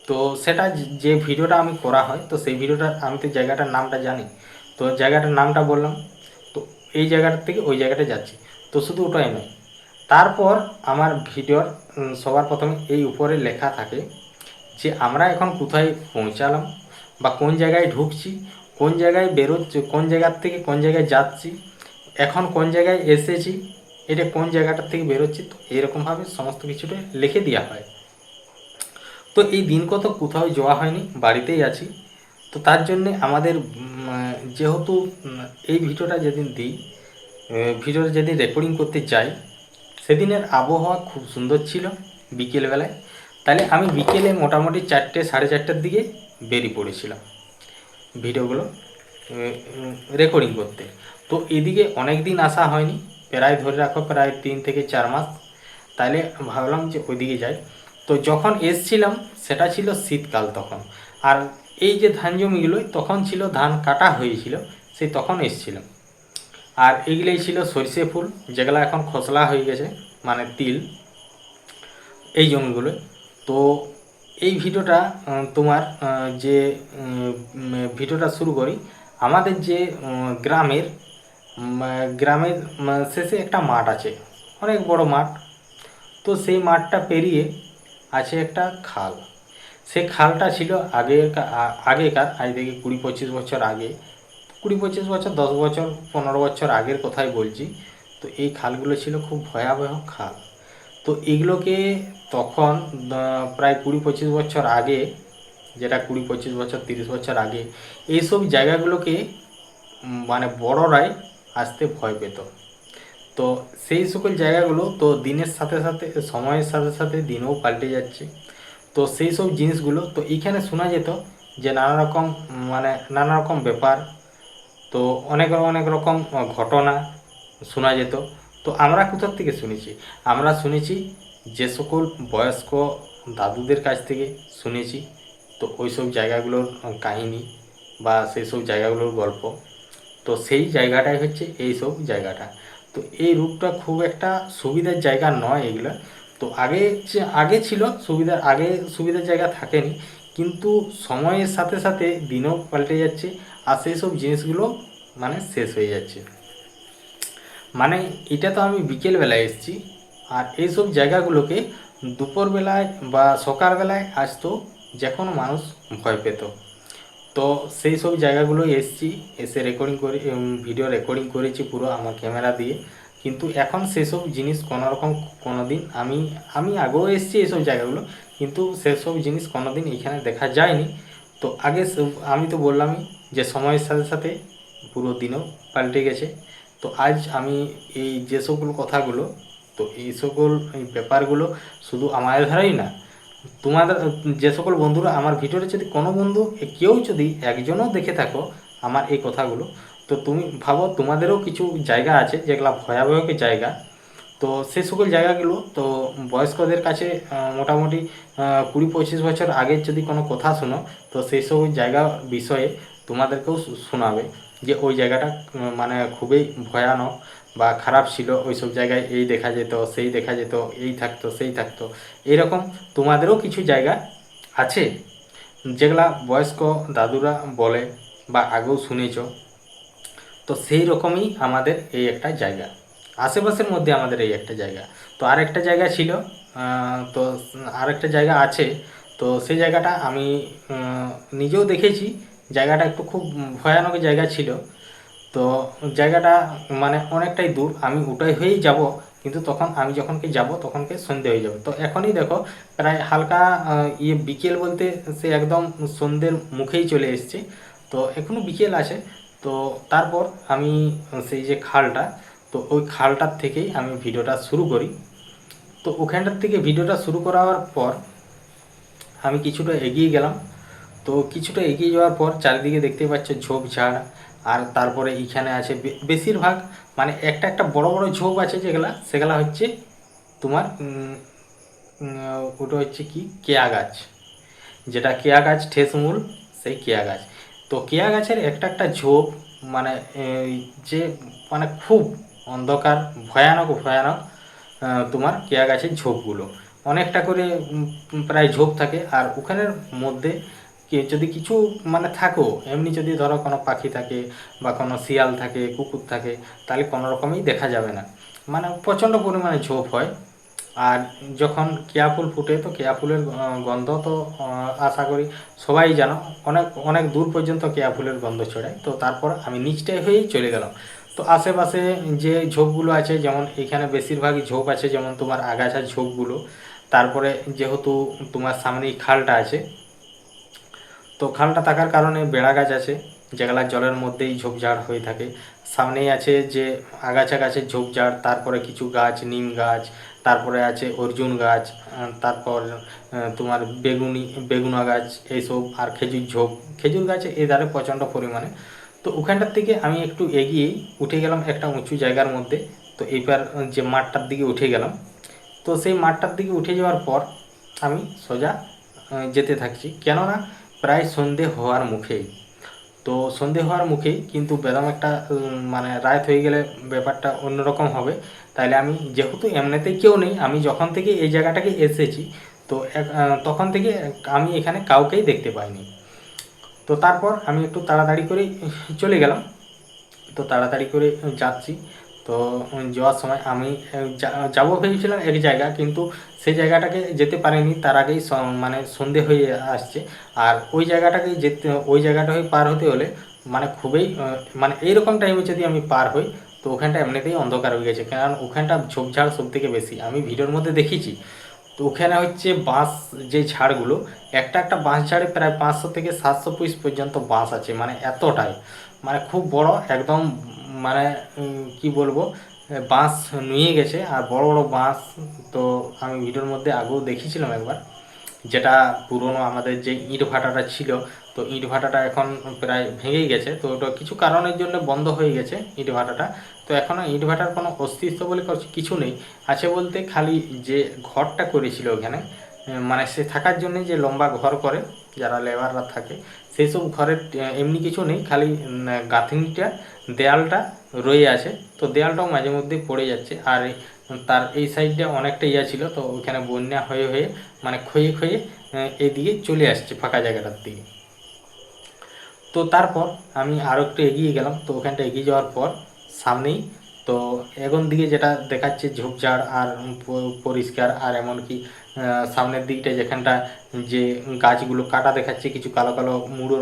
তো সেটা যে ভিডিওটা আমি করা হয়, তো সেই ভিডিওটা আমি তো জায়গাটার নামটা জানি, তো জায়গাটার নামটা বললাম। তো এই জায়গাটার থেকে ওই জায়গাটা যাচ্ছি, তো শুধু ওটাই নয়, তারপর আমার ভিডিওর সবার প্রথমে এই উপরে লেখা থাকে যে আমরা এখন কোথায় পৌঁছালাম বা কোন জায়গায় ঢুকছি, কোন জায়গায় বেরোচ্ছি, কোন জায়গার থেকে কোন জায়গায় যাচ্ছি, এখন কোন জায়গায় এসেছি, এটা কোন জায়গাটার থেকে বেরোচ্ছি। তো এরকমভাবে সমস্ত কিছুটা লিখে দেওয়া হয়। তো এই দিন কত কোথাও যাওয়া হয়নি, বাড়িতেই আছি। তো তার জন্যে আমাদের যেহেতু এই ভিডিওটা যেদিন দিই, ভিডিওটা যেদিন রেকর্ডিং করতে যাই, সেদিনের আবহাওয়া খুব সুন্দর ছিল বিকেলবেলায়। তাহলে আমি বিকেলে মোটামুটি 4টে সাড়ে 4টার দিকে বেরিয়ে পড়েছিলাম ভিডিওগুলো রেকর্ডিং করতে। তো এদিকে অনেক দিন আসা হয়নি, প্রায় ধরে রাখো প্রায় 3 থেকে 4 মাস। তাহলে ভাবলাম যে ওইদিকে যাই। তো যখন এসছিলাম সেটা ছিল শীতকাল তখন, আর এই যে ধান জমিগুলো তখন ছিল ধান কাটা হয়েছিল, সেই তখন এসছিলাম। আর এইগুলোই ছিল সরষে ফুল, যেগুলো এখন খোসলা হয়ে গেছে, মানে তিল, এই জমিগুলো। তো এই ভিডিওটা তোমার যে ভিডিওটা শুরু করি, আমাদের যে গ্রামের শেষে একটা মাঠ আছে, অনেক বড় মাঠ। তো সেই মাঠটা পেরিয়ে আছে একটা খাল। সেই খালটা ছিল আগেকার, আজ থেকে 20-25 বছর আগে, 20-25 বছর, 10 বছর, 15 বছর আগের কথাই বলছি। তো এই খালগুলো ছিল খুব ভয়াবহ খাল। তো এগুলোকে তখন প্রায় 20-25 বছর আগে, যেটা 20-25 বছর 30 বছর আগে, এইসব জায়গাগুলোকে মানে বড়রাই আসতে ভয় পেত। তো সেই সকল জায়গাগুলো তো দিনের সাথে সাথে, সময়ের সাথে সাথে দিনও পাল্টে যাচ্ছে। তো সেই সব জিনিসগুলো তো এইখানে শোনা যেত যে নানা রকম ব্যাপার, তো অনেক রকম ঘটনা শোনা যেত। তো আমরা কোথার থেকে শুনেছি, আমরা শুনেছি যে সকল বয়স্ক দাদুদের কাছ থেকে শুনেছি। তো ওই সব জায়গাগুলোর কাহিনী বা সেই সব জায়গাগুলোর গল্প, তো সেই জায়গাটাই হচ্ছে এই সব জায়গাটা। তো এই রূপটা খুব একটা সুবিধার জায়গা নয় এগুলো। তো আগে ছিল সুবিধার জায়গা থাকেনি, কিন্তু সময়ের সাথে সাথে দিনও পাল্টে যাচ্ছে আর সেই সব জিনিসগুলো মানে শেষ হয়ে যাচ্ছে। মানে এটা তো আমি বিকেলবেলায় এসেছি, আর এইসব জায়গাগুলোকে দুপুরবেলায় বা সকালবেলায় আসতো যে কোনো মানুষ ভয় পেত। তো সেই সব জায়গাগুলো এসেছি, এসে ভিডিও রেকর্ডিং করেছি পুরো আমার ক্যামেরা দিয়ে। কিন্তু এখন সেসব জিনিস কোনো রকম কোনো দিন আমি আগেও এসেছি এইসব জায়গাগুলো, কিন্তু সেসব জিনিস কোনো দিন এখানে দেখা যায়নি। তো আগে আমি তো বললামই যে সময়ের সাথে সাথে পুরো দিনও পাল্টে গেছে। তো আজ আমি এই যে সকল কথাগুলো, তো এই সকল এই ব্যাপারগুলো শুধু আমাদের ধারেই না, তোমাদের যে সকল বন্ধুরা আমার ভিডিওটা যদি কোনো বন্ধু কেউ যদি একজনও দেখে থাকো আমার এই কথাগুলো, তো তুমি ভাবো তোমাদেরও কিছু জায়গা আছে যেগুলো ভয়াবহ জায়গা। তো সে সকল জায়গাগুলো তো বয়স্কদের কাছে মোটামুটি 20-25 বছর আগের যদি কোনো কথা শোনো, তো সেই সব জায়গা বিষয়ে তোমাদেরকেও শোনাবে যে ওই জায়গাটা মানে খুবই ভয়ানক বা খারাপ ছিল। ওই সব জায়গায় এই দেখা যেত, সেই দেখা যেত, এই থাকতো, সেই থাকতো। এরকম তোমাদেরও কিছু জায়গা আছে যেগুলা বয়স্ক দাদুরা বলে বা আগেও শুনেছ। তো সেই রকমই আমাদের এই একটা জায়গা, আশেপাশের মধ্যে আমাদের এই একটা জায়গা। তো আর একটা জায়গা ছিল, তো আর একটা জায়গা আছে। তো সেই জায়গাটা আমি নিজেও দেখেছি। জায়গাটা একটু খুব ভয়ানক জায়গা ছিল। তো জায়গাটা মানে অনেকটাই দূর, আমি ওটাই হয়েই যাব, কিন্তু তখন আমি যখনকে যাব তখনকে সন্ধে হয়ে যাবে। তো এখনই দেখো প্রায় হালকা বিকেল বলতে সে একদম সন্ধ্যের মুখেই চলে এসেছে। তো এখনও বিকেল আছে। তো তারপর আমি সেই যে খালটা, তো ওই খালটার থেকেই আমি ভিডিওটা শুরু করি। তো ওখানটার থেকে ভিডিওটা শুরু করার পর আমি কিছুটা এগিয়ে গেলাম। তো কিছুটা এগিয়ে যাওয়ার পর চারিদিকে দেখতে পাচ্ছ ঝোপঝাড়, আর তারপরে এইখানে আছে বেশিরভাগ মানে একটা একটা বড় বড় ঝোপ আছে সেগুলা হচ্ছে তোমার ওটা হচ্ছে কি কেয়া গাছ, যেটা কেয়া গাছ ঠেসমূল, সেই কেয়া গাছ। তো কেয়া গাছের একটা একটা ঝোপ মানে যে মানে খুব অন্ধকার, ভয়ানক ভয়ানক তোমার কেয়া গাছের ঝোপগুলো অনেকটা করে প্রায় ঝোপ থাকে। আর ওখানের মধ্যে যদি কিছু মানে থাকো এমনি, যদি ধরো কোনো পাখি থাকে বা কোনো শিয়াল থাকে, কুকুর থাকে, তাহলে কোনো রকমই দেখা যাবে না, মানে প্রচণ্ড পরিমাণে ঝোপ হয়। আর যখন কেয়া ফুল ফুটে, তো কেয়া ফুলের গন্ধ তো আশা করি সবাই জানো, অনেক অনেক দূর পর্যন্ত কেয়া ফুলের গন্ধ ছড়ায়। তো তারপর আমি নিচটায় হয়েই চলে গেলাম। তো আশেপাশে যে ঝোপগুলো আছে, যেমন এখানে বেশিরভাগই ঝোপ আছে, যেমন তোমার আগাছার ঝোপগুলো। তারপরে যেহেতু তোমার সামনেই খালটা আছে, তো খালটা থাকার কারণে বেড়া গাছ আছে যেগুলা জলের মধ্যেই ঝোপঝাড় হয়ে থাকে। সামনেই আছে যে আগাছা গাছের ঝোপঝাড়, তারপরে কিছু গাছ, নিম গাছ, তারপরে আছে অর্জুন গাছ, তারপর তোমার বেগুনা গাছ এইসব, আর খেজুর ঝোপ, খেজুর গাছ এধারে প্রচণ্ড পরিমাণে। তো ওখানটার থেকে আমি একটু এগিয়েই উঠে গেলাম একটা উঁচু জায়গার মধ্যে। তো এইবার যে মাঠটার দিকে উঠে গেলাম। তো সেই মাঠটার দিকে উঠে যাওয়ার পর আমি সোজা যেতে থাকছি, কেননা প্রায় সন্ধে হওয়ার মুখেই। তো সন্ধে হওয়ার মুখেই কিন্তু বেদম একটা মানে রাত হয়ে গেলে ব্যাপারটা অন্যরকম হবে। তাইলে আমি যেহেতু এমনিতেই কেউ নেই, আমি যখন থেকে এই জায়গাটাকে এসেছি, তো তখন থেকে আমি এখানে কাউকেই দেখতে পাইনি। তো তারপর আমি একটু তাড়াতাড়ি করে চলে গেলাম। তো তাড়াতাড়ি করে যাচ্ছি। তো যাওয়ার সময় আমি যাবো ভেবেছিলাম এক জায়গা, কিন্তু সেই জায়গাটাকে যেতে পারিনি, তার আগেই মানে সন্ধে হয়ে আসছে। আর ওই জায়গাটাকে যেতে, ওই জায়গাটা হয়ে পার হতে হলে মানে খুবই মানে এইরকম টাইমে যদি আমি পার হই, তো ওখানটা এমনিতেই অন্ধকার হয়ে গেছে, কারণ ওখানটা ঝোপঝাড় সব থেকে বেশি আমি ভিডিওর মধ্যে দেখেছি। তো ওখানে হচ্ছে বাঁশ, যে ঝাড়গুলো, একটা একটা বাঁশ ঝাড়ে প্রায় 500 থেকে 700 পিস পর্যন্ত বাঁশ আছে, মানে এতটাই, মানে খুব বড় একদম, মানে কি বলবো, বাঁশ নুয়ে গেছে আর বড় বড় বাঁশ। তো আমি ভিডিওর মধ্যে আগেও দেখেছিলাম একবার, যেটা পুরনো আমাদের যে ইট ভাটাটা ছিল, তো ইট ভাটাটা এখন প্রায় ভেঙেই গেছে। তো ওটা কিছু কারণের জন্য বন্ধ হয়ে গেছে ইট ভাটাটা। তো এখনও ইট ভাটার কোনো অস্তিত্ব বলে কিছু নেই, আছে বলতে খালি যে ঘরটা করেছিল ওখানে, মানে সে থাকার জন্য যে লম্বা ঘর করে যারা লেবাররা থাকে, সেই সব ঘরের এমনি কিছু নেই, খালি গাঁথনিটা, দেয়ালটা রয়ে আছে। তো দেয়ালটাও মাঝে মধ্যে পড়ে যাচ্ছে। আর তার এই সাইডটা অনেকটা ইয়া ছিল, তো ওখানে বন্যা হয়ে হয়ে মানে ক্ষয়ে ক্ষয়ে এইদিকে চলে আসছে ফাঁকা জায়গাটার দিকে। তো তারপর আমি আরও একটু এগিয়ে গেলাম। তো ওখানটা এগিয়ে যাওয়ার পর সামনেই তো এখন দিকে যেটা দেখাচ্ছে ঝোপঝাড় আর পরিষ্কার, আর এমনকি সামনের দিকটা যেখানটা যে গাছগুলো কাটা দেখাচ্ছে, কিছু কালো কালো মুড়ো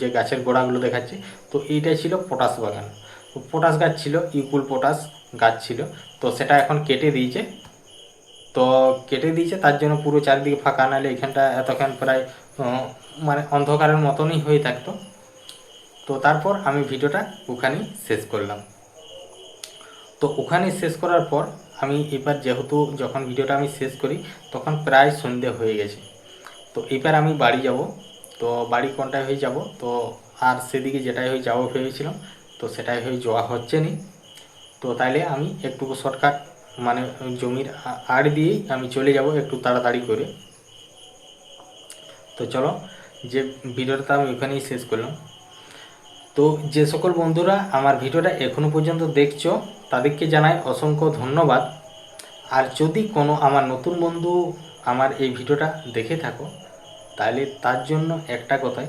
যে গাছের গোড়াগুলো দেখাচ্ছে, তো এইটাই ছিল পটাশ বাগান। তো পটাশ গাছ ছিল, ইউকুল পটাশ। গাছ ছিল, তো সেটা এখন কেটে দিয়েছে। তো কেটে দিয়েছে তার জন্য পুরো চারিদিকে ফাঁকা, নাহলে এখানটা এতক্ষণ প্রায় মানে অন্ধকারের মতনই হয়ে থাকতো। তো তারপর আমি ভিডিওটা ওখানেই শেষ করলাম। তো ওখানে শেষ করার পর আমি এবার যেহেতু যখন ভিডিওটা আমি শেষ করি তখন প্রায় সন্ধে হয়ে গেছে। তো এবার আমি বাড়ি যাব। তো বাড়ি কোনটায় হয়ে যাব, তো আর সেদিকে যেটাই হয়ে যাবো ভেবেছিলাম, তো সেটাই হয়ে যাওয়া হচ্ছে না। তো তাইলে আমি একটু শর্টকাট মানে জমির আড় দিয়েই আমি চলে যাব একটু তাড়াতাড়ি করে। তো চলো, যে ভিডিওটা আমি ওখানেই শেষ করলাম। তো যে সকল বন্ধুরা আমার ভিডিওটা এখনো পর্যন্ত দেখছো তাদেরকে জানাই অসংখ্য ধন্যবাদ। আর যদি কোনো আমার নতুন বন্ধু আমার এই ভিডিওটা দেখে থাকো, তাহলে তার জন্য একটা কথাই,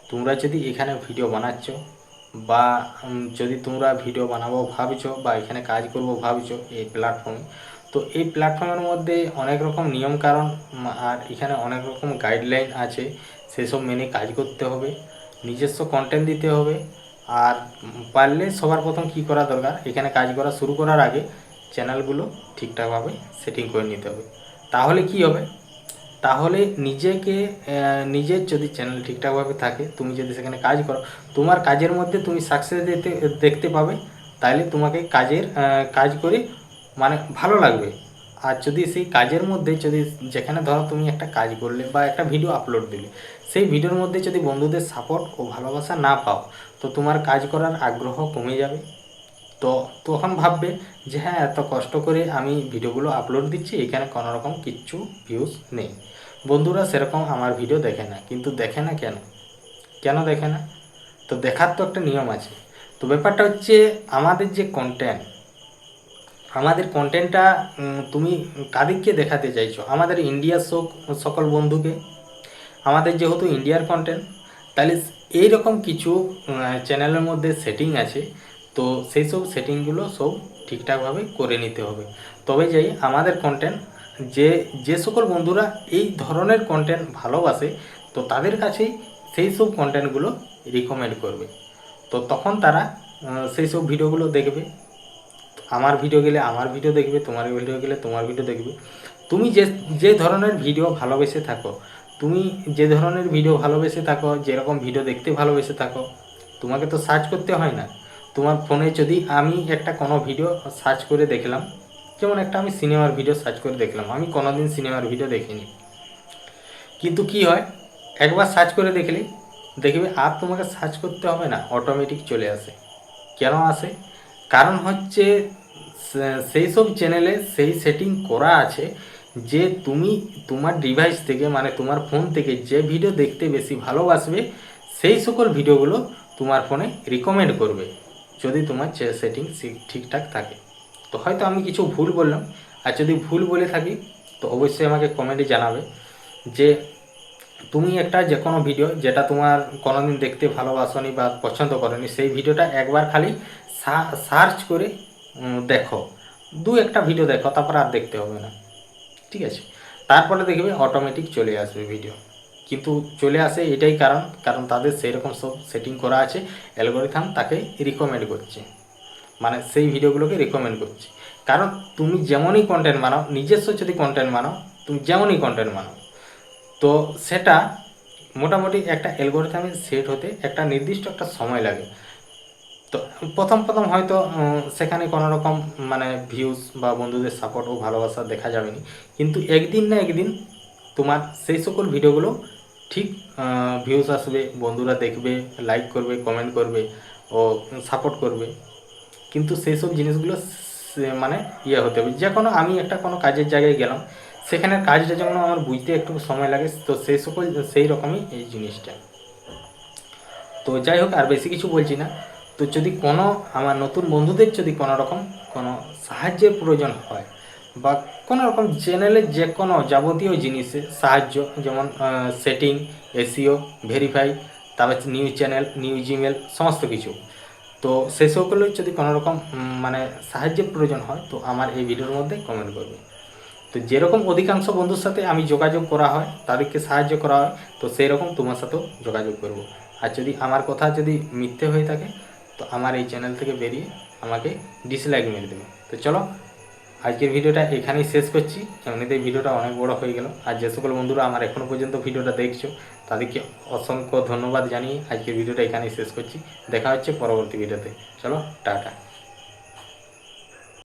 তোমরা যদি এখানে ভিডিও বানাচ্ছ বা যদি তোমরা ভিডিও বানাবো ভাবছো বা এখানে কাজ করবো ভাবছো এই প্ল্যাটফর্মে, তো এই প্ল্যাটফর্মের মধ্যে অনেক রকম নিয়মকানুন আর এখানে অনেক রকম গাইডলাইন আছে, সেসব মেনে কাজ করতে হবে, নিজস্ব কন্টেন্ট দিতে হবে। আর পারলে সবার প্রথম কি করা দরকার, এখানে কাজ করা শুরু করার আগে চ্যানেলগুলো ঠিকঠাকভাবে সেটিং করে নিতে হবে। তাহলে কি হবে, তাহলে নিজেকে নিজের যদি চ্যানেল ঠিকঠাকভাবে থাকে, তুমি যদি সেখানে কাজ করো, তোমার কাজের মধ্যে তুমি সাকসেস দেখতে পাবে। তাইলে তোমাকে কাজ করে মানে ভালো লাগবে। আর যদি সেই কাজের মধ্যে যদি যেখানে ধরো তুমি একটা কাজ করলে বা একটা ভিডিও আপলোড দিলে, সেই ভিডিওর মধ্যে যদি বন্ধুদের সাপোর্ট ও ভালোবাসা না পাও, তো তোমার কাজ করার আগ্রহ কমে যাবে। তো তখন ভাববে যে হ্যাঁ, এত কষ্ট করে আমি ভিডিওগুলো আপলোড দিচ্ছি, এখানে কোনো রকম কিচ্ছু ভিউজ নেই। বন্ধুরা সেরকম আমার ভিডিও দেখে না, কিন্তু দেখে না কেন, কেন দেখে না? তো দেখার তো একটা নিয়ম আছে। তো ব্যাপারটা হচ্ছে আমাদের যে কন্টেন্ট, আমাদের কন্টেন্টটা তুমি কাদেরকে দেখাতে চাইছো? আমাদের ইন্ডিয়ার সকল বন্ধুকে। আমাদের যেহেতু ইন্ডিয়ার কন্টেন্ট, তাহলে এই রকম কিছু চ্যানেলের মধ্যে সেটিং আছে। তো সেই সব সেটিংগুলো সব ঠিকঠাকভাবে করে নিতে হবে, তবে যাই আমাদের কন্টেন্ট যে সকল বন্ধুরা এই ধরনের কন্টেন্ট ভালোবাসে, তো তাদের কাছেই সেই সব কন্টেন্টগুলো রিকমেন্ড করবে। তো তখন তারা সেই সব ভিডিওগুলো দেখবে। আমার ভিডিও গেলে আমার ভিডিও দেখবে, তোমার ভিডিও গেলে তোমার ভিডিও দেখবে। তুমি যে ধরনের ভিডিও ভালোবেসে থাকো, তুমি যে ধরনের ভিডিও ভালোবেসে থাকো, যেরকম ভিডিও দেখতে ভালোবেসে থাকো, তোমাকে তো সার্চ করতে হয় না। তোমার ফোনে যদি আমি একটা কোনো ভিডিও সার্চ করে দেখলাম, যেমন একটা আমি সিনেমার ভিডিও সার্চ করে দেখলাম, আমি কোনোদিন সিনেমার ভিডিও দেখিনি, কিন্তু কি হয়, একবার সার্চ করে দেখবে আর তোমাকে সার্চ করতে হবে না, অটোমেটিক চলে আসে। কেন আসে? কারণ হচ্ছে সেই সব চ্যানেলে সেই সেটিং করা আছে যে তুমি তোমার ডিভাইস থেকে মানে তোমার ফোন থেকে যে ভিডিও দেখতে বেশি ভালোবাসবে, সেই সকল ভিডিওগুলো তোমার ফোনে রিকমেন্ড করবে, যদি তোমার সেটিং ঠিকঠাক থাকে। তো হয়তো আমি কিছু ভুল বললাম, আর যদি ভুল বলে থাকি তো অবশ্যই আমাকে কমেন্টে জানাবে যে তুমি একটা যে কোনো ভিডিও যেটা তোমার কোনোদিন দেখতে ভালোবাসনি বা পছন্দ করনি, সেই ভিডিওটা একবার খালি সার্চ করে দেখো, দু একটা ভিডিও দেখো, তারপর আর দেখতে হবে না, ঠিক আছে? তারপরে দেখবে অটোমেটিক চলে আসবে ভিডিও। কিন্তু চলে আসে এটাই কারণ তাদের সেই রকম সব সেটিং করা আছে, অ্যালগরিথম তাকে রিকমেন্ড করছে, মানে সেই ভিডিওগুলোকে রিকমেন্ড করছে। কারণ তুমি যেমনই কন্টেন্ট বানাও, নিজস্ব যদি কন্টেন্ট বানাও, তুমি যেমনই কন্টেন্ট বানাও, তো সেটা মোটামুটি একটা অ্যালগরিথমে সেট হতে একটা নির্দিষ্ট একটা সময় লাগে। তো প্রথম হয়তো সেখানে কোনো রকম মানে ভিউজ বা বন্ধুদের সাপোর্ট ও ভালোবাসা দেখা যাবে না, কিন্তু একদিন না একদিন তোমার সেই সকল ভিডিওগুলো ঠিক ভিউজ আসবে, বন্ধুরা দেখবে, লাইক করবে, কমেন্ট করবে ও সাপোর্ট করবে। কিন্তু সেই সব জিনিসগুলো মানে হতে হবে। যে কোনো আমি একটা কোনো কাজের জায়গায় গেলাম, সেখানে কাজটা যেমন আমার বুঝতে একটু সময় লাগে, তো সেই রকমই এই জিনিসটা। তো যাই হোক, আর বেশি কিছু বলছি না। তো যদি কোনো আমার নতুন বন্ধুদের যদি কোনো রকম কোনো সাহায্যের প্রয়োজন হয় বা কোনো রকম চ্যানেলের যে কোনো যাবতীয় জিনিসে সাহায্য, যেমন সেটিং, এসইও, ভেরিফাই, তারপর নিউজ চ্যানেল, নিউজ ইমেল, সমস্ত কিছু, তো সেসবগুলো যদি কোনো রকম মানে সাহায্যের প্রয়োজন হয়, তো আমার এই ভিডিওর মধ্যে কমেন্ট করবে। তো যেরকম অধিকাংশ বন্ধুর সাথে আমি যোগাযোগ করা হয়, তাদেরকে সাহায্য করা হয়, তো সেই রকম তোমার সাথেও যোগাযোগ করব। আর যদি আমার কথা যদি মিথ্যে হয়ে থাকে, তো আমার এই চ্যানেল থেকে বেরিয়ে আমাকে ডিসলাইক মেরে দেবে। তো চলো আজকের ভিডিওটা এখানেই শেষ করছি। এমনিতেই ভিডিওটা অনেক বড় হয়ে গেল। আর যে সকল বন্ধুরা আমার এখনও পর্যন্ত ভিডিওটা দেখছো তাদেরকে অসংখ্য ধন্যবাদ জানিয়ে আজকের ভিডিওটা এখানেই শেষ করছি। দেখা হচ্ছে পরবর্তী ভিডিওতে। চলো টাটা।